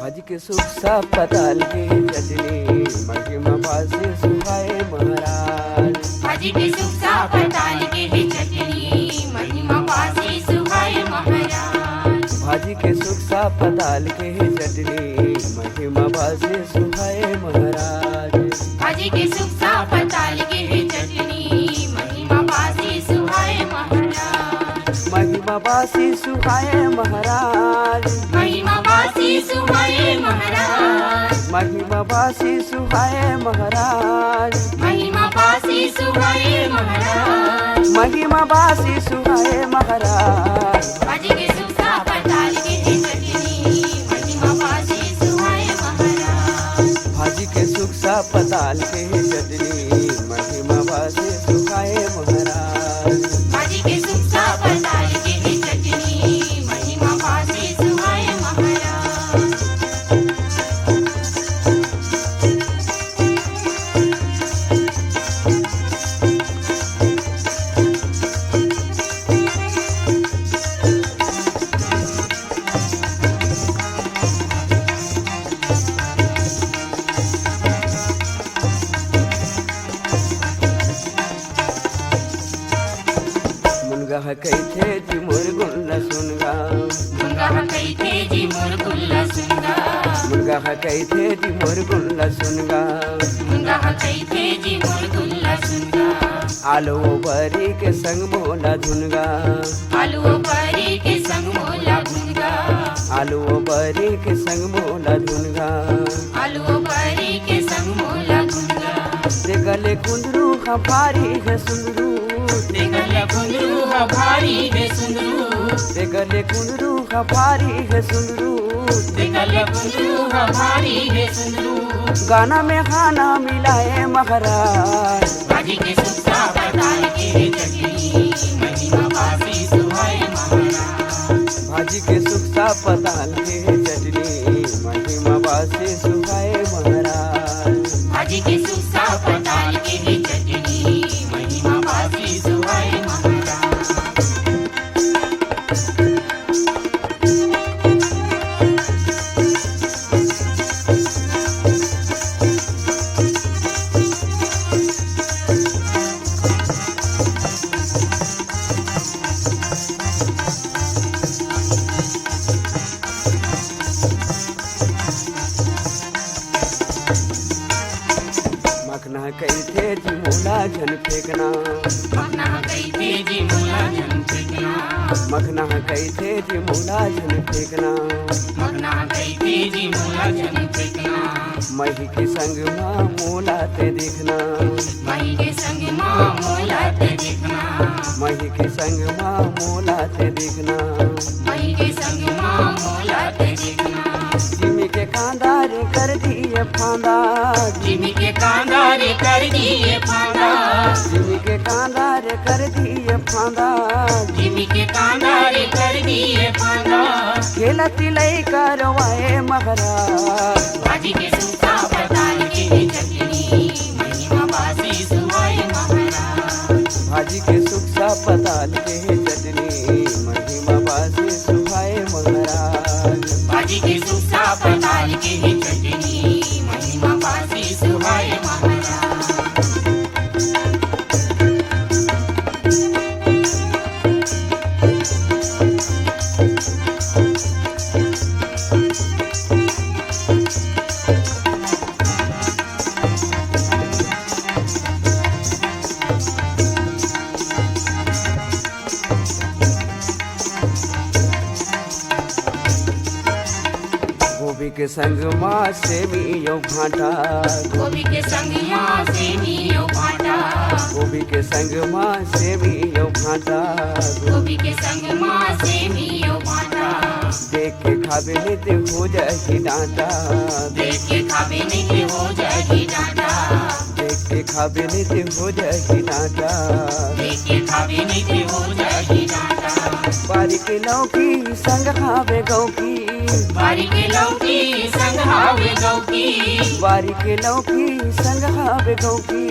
भाजी के सुख सा पताल के चटनी महिमा बासे सुहाए महाराज भाजी के सुख सा पताल के चटनी महिमा बासे सुहाए महाराज भाजी के सुख सा पताल के चटनी महिमा बासे सुहाए महाराज भाजी के सुख सा पताल के चटनी महिमा बासे सुहाए महाराज महिमा बासी सुहाए महाराज महिमा बासे सुहाए महाराज महिमा बासी सुहाए महाराज महिमा बासे सुहाए महाराज महिमा बासी सुहाए महाराज भाजी के सुख सा पताल के चटनी महिमा बासे सुहाए महाराज भाजी के सुख सा पताल के चटनी महिमा बासे सुहाए महाराज भाजी के सुख सा पताल के चटनी महिमा बासे सुहाए महाराज मुनगा कैथे जी मोर गुल्ला सुनगा मुनगा कैथे जी मोर गुल्ला सुनगा मुनगा कैथे जी मोर गुल्ला सुनगा मुनगा कैथे जी मोर गुल्ला सुनगा आलू बरी के संग मोला धुनगा आलू बरी के संग मोला भुनगा आलू बरी के संग मोला धुनगा आलू बरी के संग मोला भुनगा ते गले कुंदरू हमारी है सुंदरू ते गले कुंदरू हमारी है सुंदरू ते गले कुंदरू हमारी है सुंदरू ते गले कुंदरू हमारी है सुंदरू गाना में खाना मिलाए महाराज भाजी के सुख सा पताल के चटनी महिमा बासी सुहाए महाराज भाजी के सुख सा पताल के चटनी महिमा बासे सुहाए महाराज भाजी के सुख सा पताल के चटनी महिमा बासी सुहाए महाराज मखना कैथे जी मोला झन फेंकना मखना कैथे जी मोला झन फेंकना मखना कैथे जी मोला झन फेंकना मखना कैथे जी मोला झन फेंकना मही के संग माँ मोला ते देखना मही के संग माँ मोला ते देखना मही के संग माँ मोला ते देखना मही के संग माँ मोला ते देखना जिमी के कांदार कर दिए फांदा जिमी के कांदार कर दिए फांदा जिमी के कांदार कर दिए फांदा जिमी के कांदार कर दिए फांदा खेला तिलई करवाए महाराज भाजी के सूखा पताल के चटनी महिमा बासी सुहाए महाराज भाजी के सुख सा पताल के चटनी महिमा बासे सुहाए महाराज भाजी के सूखा पताल के चटनी महिमा बासी सुहाए महाराज के संग माँ सेमियो भाटा, गोभी के संग माँ सेमियो भाटा, गोभी के संग माँ सेमियो भाटा, गोभी के संग माँ सेमियो भाटा। देख के खावे नहीं हो जाएगी डांटा, देख के खावे नहीं हो जाएगी डांटा, देख के खावे नहीं हो जाएगी डांटा, देख के खावे नहीं हो जाएगी डांटा। बारी के लौकी संग खावे गौकी, बारी के लौकी संग हावे गौकी, बारी के लौकी संग खावे गौकी,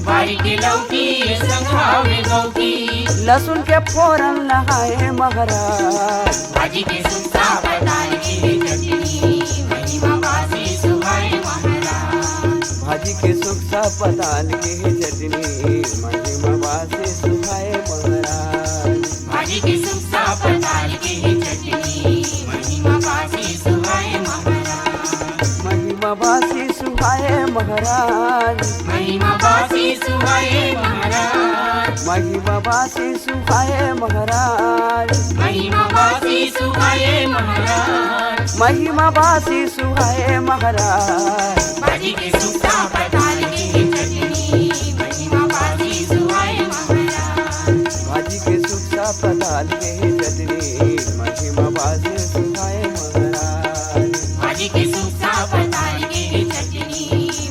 बारी के लौकी संग हावे गौकी। लहसुन के फोरन लगाए महाराज, भाजी के सुखा पताल की चटनी, महिमा बासी सुहाए महाराज, भाजी के सुखा पताल की चटनी, महिमा बासी सुहाए महाराज, भाजी के सुखा पताल की चटनी, महिमा बासी सुहाए महाराज, महिमा बासी सुहाए महाराज, महिमा बासी सुहाए महाराज, महिमा बासी सुहाए महाराज, महिमा बासी सुहाए महाराज, महिमा बासी सुहाए महाराज। भाजी के सुखा पताल की चटनी, महिमा बासी सुहाए महाराज, भाजी के सुखा पताल की चटनी, महिमा बासी सुहाए महाराज, भाजी के सुखा पताल की चटनी,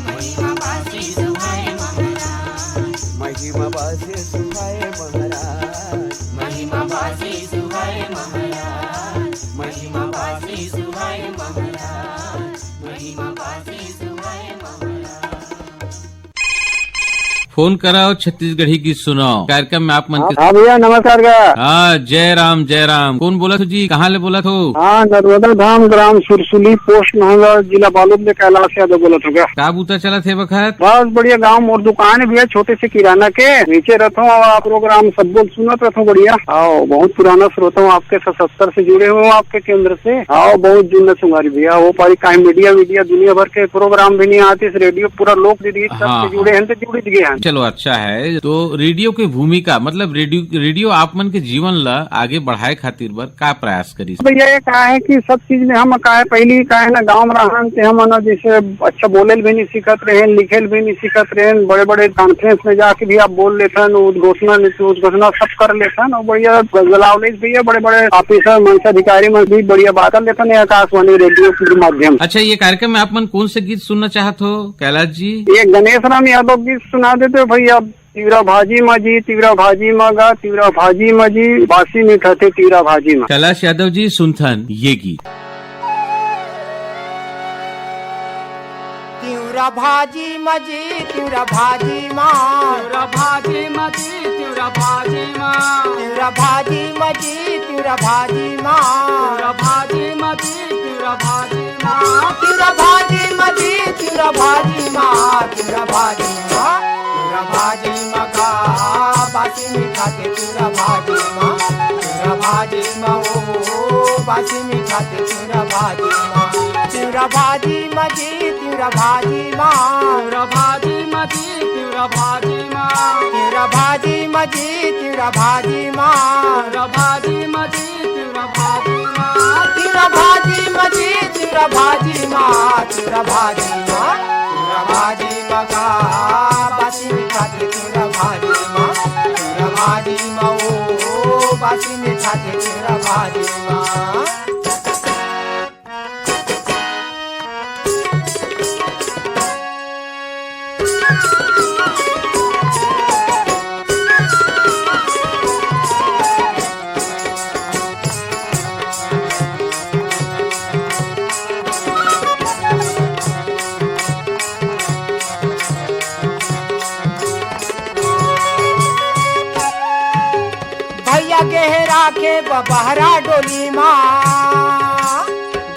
महिमा बासी सुहाए महाराज, महिमा बासी सुहाए महाराज, महिमा बासी सुहाए महाराज, महिमा बासी सुहाए महाराज, महिमा बासी सुहाए महाराज। फोन कराओ छत्तीसगढ़ी की सुनाओ कार्यक्रम में आप मन के। हाँ भैया नमस्कार का। हाँ जय राम जय राम। कौन बोला तो जी, कहाँ ले बोला तो? हाँ नर्मदा धाम ग्राम सुरसुली पोस्ट महंगा जिला बालोद में कैलाश यादव बोला तो क्या। का बूता चला थे वक्त? बहुत बढ़िया गाँव और दुकान भी है छोटे से किराना के नीचे रहता हूँ। आप प्रोग्राम सब बोल सुनत रहता हूँ बढ़िया। आओ बहुत पुराना श्रोता हूँ आपके 77 से जुड़े हुए आपके केंद्र से। आओ बहुत जुन्ना सुंगारी भैया वो पारी का मीडिया दुनिया भर के प्रोग्राम भी नहीं आते रेडियो पूरा लोक दीदी सबसे जुड़े हैं तो जुड़ गए हैं। चलो अच्छा है। तो रेडियो की भूमिका मतलब रेडियो आप मन के जीवन ला आगे बढ़ाए खातिर बर का प्रयास करी? भैया ये कहा है कि सब चीज में हम कहा है पहली कहा है ना गाँव में रहन से हम जैसे अच्छा बोले भी नहीं सीखत रहे लिखे भी नहीं सीखत रहे। बड़े बड़े कॉन्फ्रेंस में जाके भी आप बोल लेते उद्घोषणा सब कर लेते हैं और बढ़िया गलावलेज भैया बड़े बड़े ऑफिसर मंच अधिकारी में भी बढ़िया बात कर लेते हैं आकाशवाणी रेडियो के माध्यम। अच्छा ये कार्यक्रम में आप मन कौन से गीत सुनना चाहते हो कैलाश जी? ये गणेश राम यादव गीत सुना देते हो भैया। तीवरा भाजी माजी तीवरा भाजी मागा तीवरा भाजी माजी बासी में खाते तीवरा भाजी माँ। कैलाश यादव जी सुनथन ये गीत। तिवरा भाजी मजी तिवरा भाजी माँ तिवरा भाजी मजी तिवरा भाजी माँ तिवरा भाजी मजी तिवरा भाजी माँ तिवरा भाजी मजी तिवरा भाजी माँ तिवरा भाजी मजी तिवरा भाजी माँ तिवरा भाजी माँ तिवरा भाजी मगा बासी मीठा के तिवरा भाजी माँ तिवरा भाजी माँ ओ बासी मीठा के तिवरा भाजी माँ तिवरा भाजी मजी तिवरा भाजी माँ तिवरा भाजी मजी तिवरा भाजी माँ तिवरा भाजी मजी तिवरा भाजी माँ तिवरा भाजी मजी तिवरा भाजी माँ तिवरा भाजी मजी तिवरा भाजी माँ तिवरा भाजी माँ तिवरा भाजी मगा बासी मीठा के तिवरा भाजी माँ तिवरा भाजी माँ ओ बासी मीठा के तिवरा भाजी माँ। गहरा के बहरा डोली माँ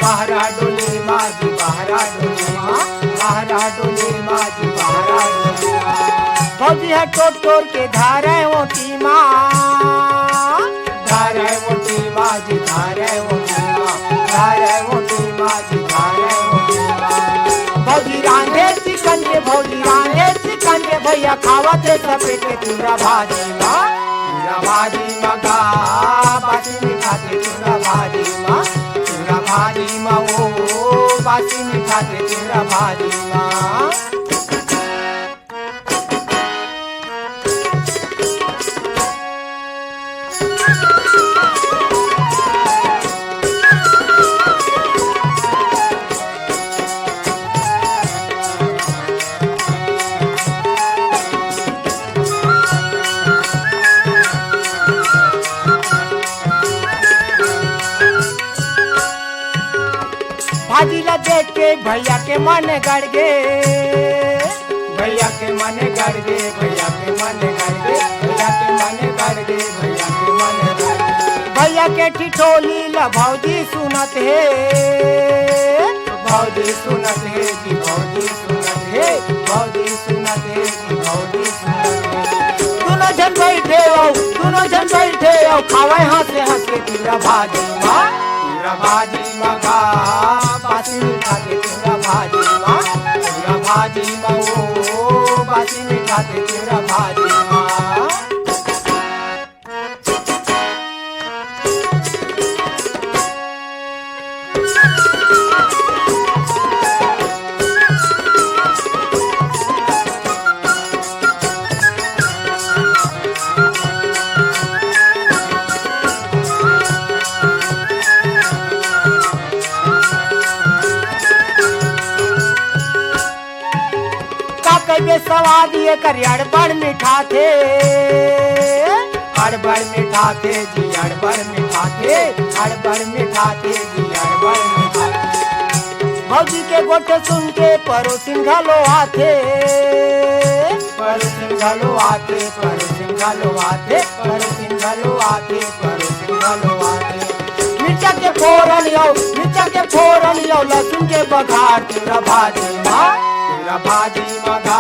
बहरा डोली माँ जी बहरा डोली माँ बहरा डोली माँ जी बहरा डोली माँ फौजी है टोट के धारे ओटी माँ धारे ओटी माँ जी धारे ओटी माँ धारे ओटी माँ जी धारे ओटी माँ भौजी रांधे चिकन के भौजी रांधे चिकन के भैया खावते सपेट के तिवरा भाजी माँ तिवरा भाजी मगा बासी मीठा के तिवरा भाजी माँ तिवरा भाजी माँ ओ बासी मीठा के चिवड़ा भाजी माँ। भाजीला देख के भैया के मन गड़ गे, भैया के मन गड़ गे, भैया के मन गड़ गे, भैया के मन गड़ गे, भैया के मन गड़ गे। भैया के ठिठोली ला भौजी सुनत है, भौजी सुनत है कि भौजी सुनत है, भौजी सुनत है कि भौजी सुनत है। दोनों जन बैठे हो, दोनों जन बैठे हो, खावे हंस हंस के चिवड़ा भाजी माँ, चिवड़ा भाजी माँ का बासी मीठा के चिवड़ा भाजी माँ, चिवड़ा भाजी माँ ओ बासी मीठा के चिवड़ा भाजी माँ। के सवाद ये करियाड़ बड़ मीठा थे, अड़बड़ मीठा थे जी, अड़बड़ मीठा थे, अड़बड़ मीठा थे जी, अड़बड़ मीठा थे। भौजी के गोटे सुन के पड़ोसिन घलो आथे, पड़ोसिन घलो आथे, पड़ोसिन घलो आथे, पड़ोसिन घलो आथे, पड़ोसिन घलो आथे। मिर्चा के फोरन यो, मिर्चा के फोरन यो, लहसुन के बघार चिवड़ा भाजी माँ, चिवड़ा भाजी मगा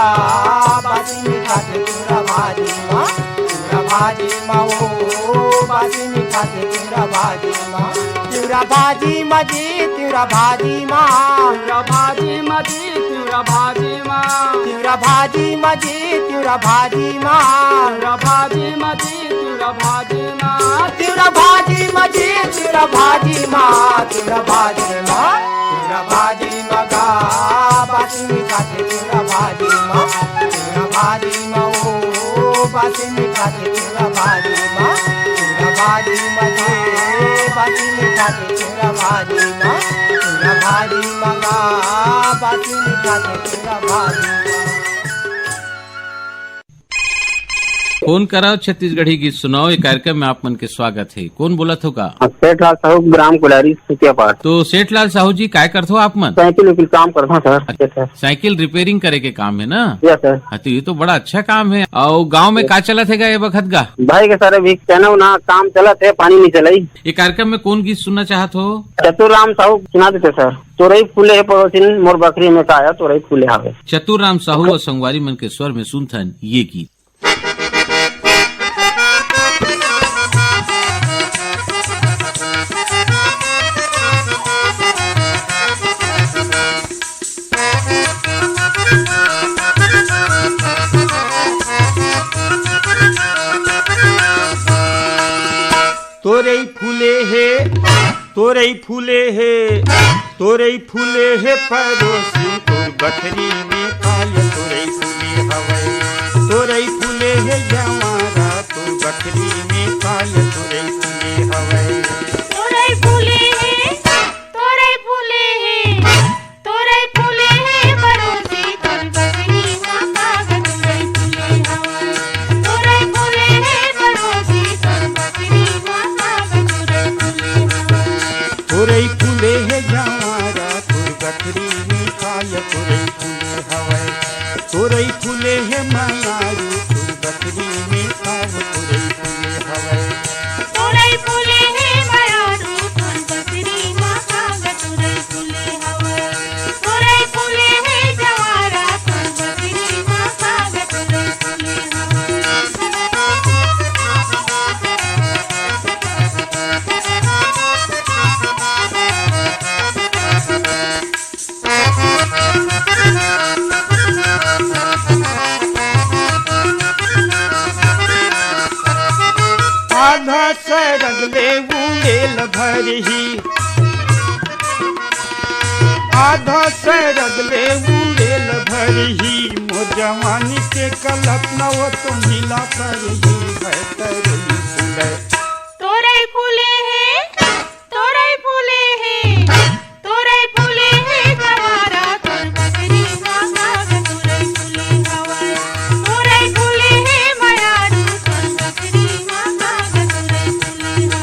बासी मीठा के चिवड़ा भाजी माँ, चिवड़ा भाजी माँ ओ बासी मीठा के चिवड़ा भाजी माँ। चिवड़ा भाजी मजी चिवड़ा भाजी माँ, चिवड़ा भाजी मजी चिवड़ा भाजी माँ, चिवड़ा भाजी मजी चिवड़ा भाजी माँ, चिवड़ा भाजी मजी चिवड़ा भाजी माँ, चिवड़ा भाजी मजी चिवड़ा भाजी माँ, चिवड़ा भाजी माँ, चिवड़ा भाजी मगा बासी मीठा के चिवड़ा भाजी माँ, चिवड़ा भाजी माँ ओ बासी मीठा के चिवड़ा भाजी माँ, चिवड़ा भाजी मजे बासी मीठा के चिवड़ा भाजी माँ, चिवड़ा भाजी मगा बासी मीठा के चिवड़ा भाजी माँ। फोन कराओ छत्तीसगढ़ी गीत सुनाओ, ये कार्यक्रम में आप मन के स्वागत है। कौन बोला होगा? सेठलाल साहू ग्राम कुलारी सुतियापाट। तो सेठलाल साहू जी काय करते हो आप मन? साइकिल विकिल काम करता हूँ सर। साइकिल रिपेयरिंग करे के काम है ना? Yes sir. हाँ तो ये तो बड़ा अच्छा काम है। और गांव में का चला थे ये वक्त का? भाई के सारे भी कहना ना काम चला थे, पानी नहीं चलाई। ये कार्यक्रम में कौन गीत सुनना चाहत हो? चतुराम साहू सुना देते सर। तोरई फूले पड़ोसिन मोर बकरी में का आया तोरई फूले हावे। चतुराम साहू और संगवारी मन के स्वर में सुनथन ये गीत। तोरई फूले है, तोरई फूले है, तोरई फूले है पड़ोसी तोर बकरी में काल तोरई फूले हवे, तोरई फूले है जवारा तोर बकरी में काल तोरई फूले हवे। तोरई फूले है, तोरई फूले है, तोरई फूले है पड़ोसी तोर बकरी में काल तोरई फूले हवे, तोरई फूले है पड़ोसी तोर बकरी में काल तोरई फूले हवे। तोरई फूले है जवारा तोर बकरी में काल तोरई फूले हवे, तोरई फूले है मायारू तोर बकरी में काल तोरई फूले हवे। तोरई फूले है मायारू तोर बकरी में काल तोरई फूले हवे, तोरई फूले है जवारा तोर बकरी में काल तोरई फूले हवे। आधा सरगले उड़ेल भरही, आधा सरद ले उड़ेल भरही मो जवानी के कलप नव तो मिला करही है तोरई फूले। तोरई फूले है तोरई फूले है तोरई फूले है गवारा तोर बकरी मांगा तोरई फूले हवाई तोरई फूले है मयारू तोर बकरी मांगा तोरई फूले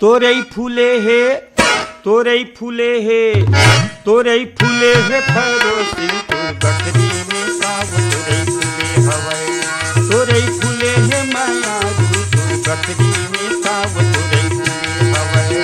तोरई फूले है तोरई फूले है तोरई फूले है फरोसी तोर बकरी में साव तोरई फूले हवाई तोरई फूले है मायारू तोर बकरी में साव तोरई फूले हवाई।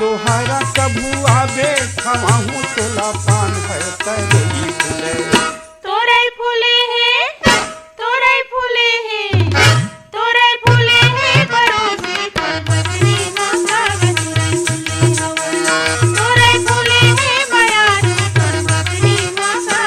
लोहारा कभू आवे खवाहू तोला पान है तोरई फूले। तोरई फूले है तोरई फूले है तोरई फूले है परोसी तोर बकरी मांगा तोरई फूले हवाई तोरई फूले है मयारू तोर बकरी मांगा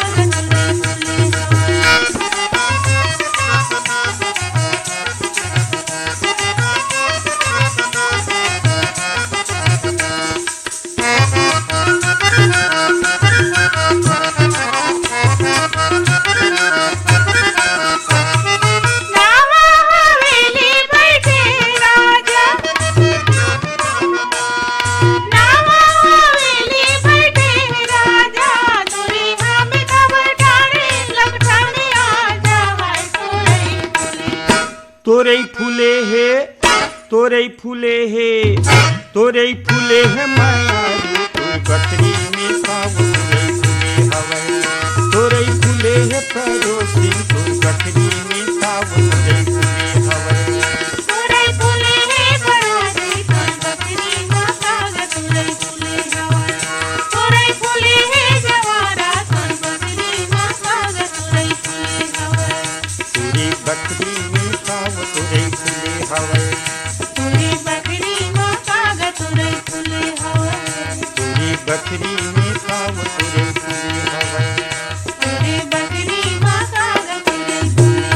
तोरई फूले तोरई फूले है तोरई फूले है तोरई फूले है मयारू तोर बकरी में साव तोरई फूले हवाई तोरई फूले है पड़ोसी तोर बकरी में साव तोरई फूले हवाई तोरई फूले है परोसी तोर बकरी मांगा तोरई फूले हवाई तोरई फूले है जवारा तोर बकरी मांगा तोरई फूले हवाई तोरी बकरी में साव तोरई फूले हवाई तोरी बकरी मांगा तोरई फूले हवाई तोरी बकरी में साव तोरई फूले हवाई तोरी बकरी मांगा तोरई फूले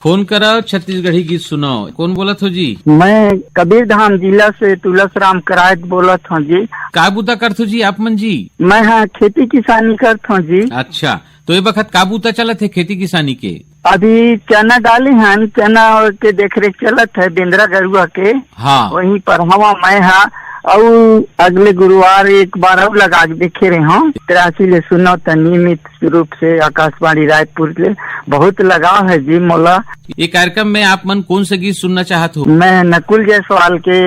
फोन कराओ छत्तीसगढ़ी गीत सुनाओ। कौन बोलत हो जी? मैं कबीर धाम जिला से तुलस राम करायत बोलत हूँ जी। का बूता करत हो जी आप मन जी? मैं हाँ खेती किसानी करत हूँ जी। अच्छा, तो ये वक्त का बूता चलत है खेती किसानी के? अभी चना डाले हैं, चना के देखरेख चलत है बिंद्रा गरुआ के। हाँ, वहीं पर हवा मैं हाँ और अगले गुरुवार एक बार और लगा के देखे रहे हूँ। 83 ले सुनो तो नियमित रूप से आकाशवाणी रायपुर ले बहुत लगाव है जी मोला। ये कार्यक्रम में आप मन कौन सा गीत सुनना चाहत हो? मैं नकुल जायसवाल के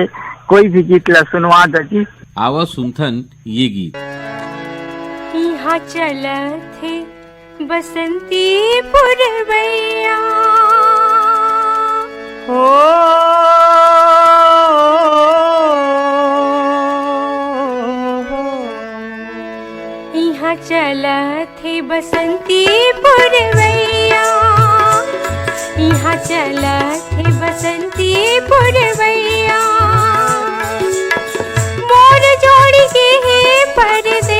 कोई भी गीत ला सुनवा दो जी। आवा सुनथन ये गीत। यहाँ चलत है बसंती पुरवैया हो यहाँ चलत है बसंती पुरवैया, यहाँ चलत है बसंती पुरवैया। मोर जोड़ी के है परदेस,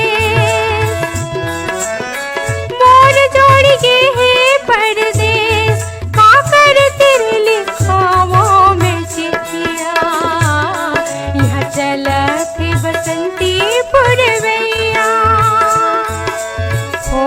मोर जोड़ी के है परदेस। का कर तेरे लिखावों में चिट्ठिया, यहाँ चलत है बसंती पुरवैया हो।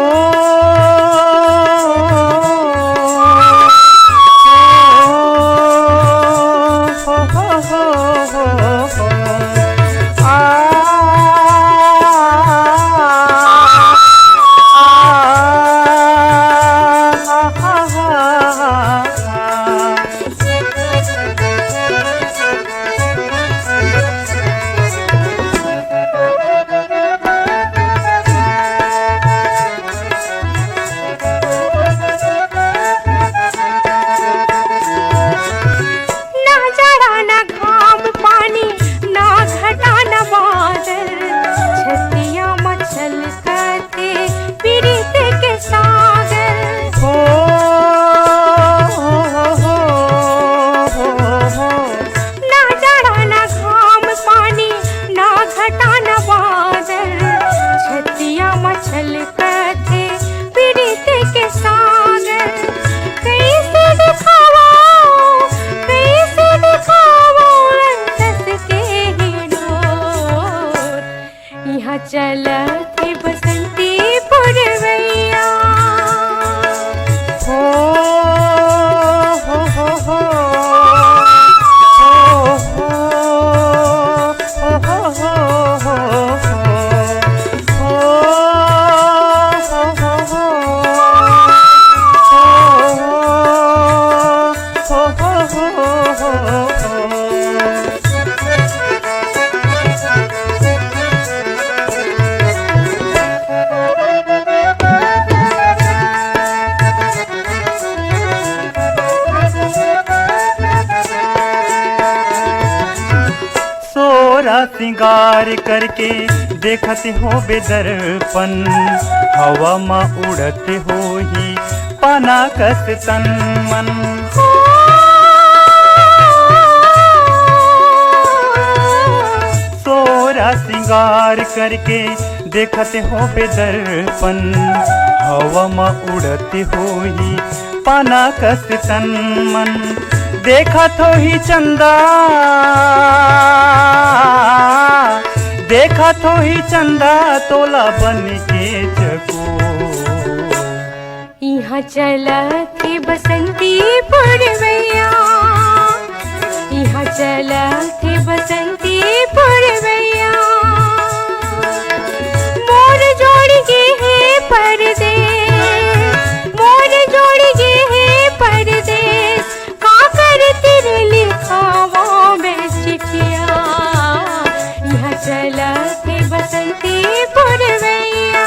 सिंगार करके देखत हो बेदर्पण हवा मा उड़त हो ही पाना कस तन मन सोरा सिंगार करके देखत हो बेदर्पण हवा मा उड़त हो ही पाना कस तन मन देखत हो ही चंदा देखत हो ही चंदा तोला बन के चको यहाँ चला के बसंती पुरवैया यहाँ चला के बसंती पुरवैया मोर जोड़ गे है परदेस मोर जोड़ गे है परदेस का कर तेरे लिखावा में चिट्ठिया यहाँ चला के बसंती पुरवैया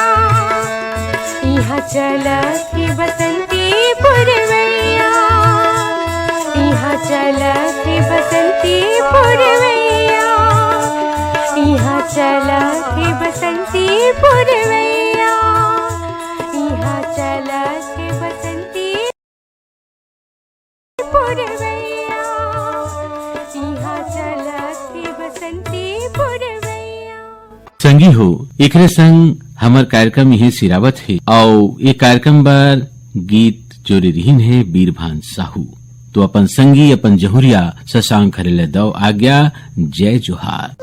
यहाँ चला के बसंती पुरवैया यहाँ चला के बसंती पुरवैया यहाँ चला के बसंती पुरवैया यहाँ चला के बसंती पुरवैया यहाँ चला के बसंती पुरवैया। संगी हो एकरे संग हमर कार्यक्रम यही सिरावत है और ये कार्यक्रम बार गीत जोरे रहीन है बीरभान साहू तो अपन संगी अपन जहुरिया शशांक खरेले दो आज्ञा जय जोहार।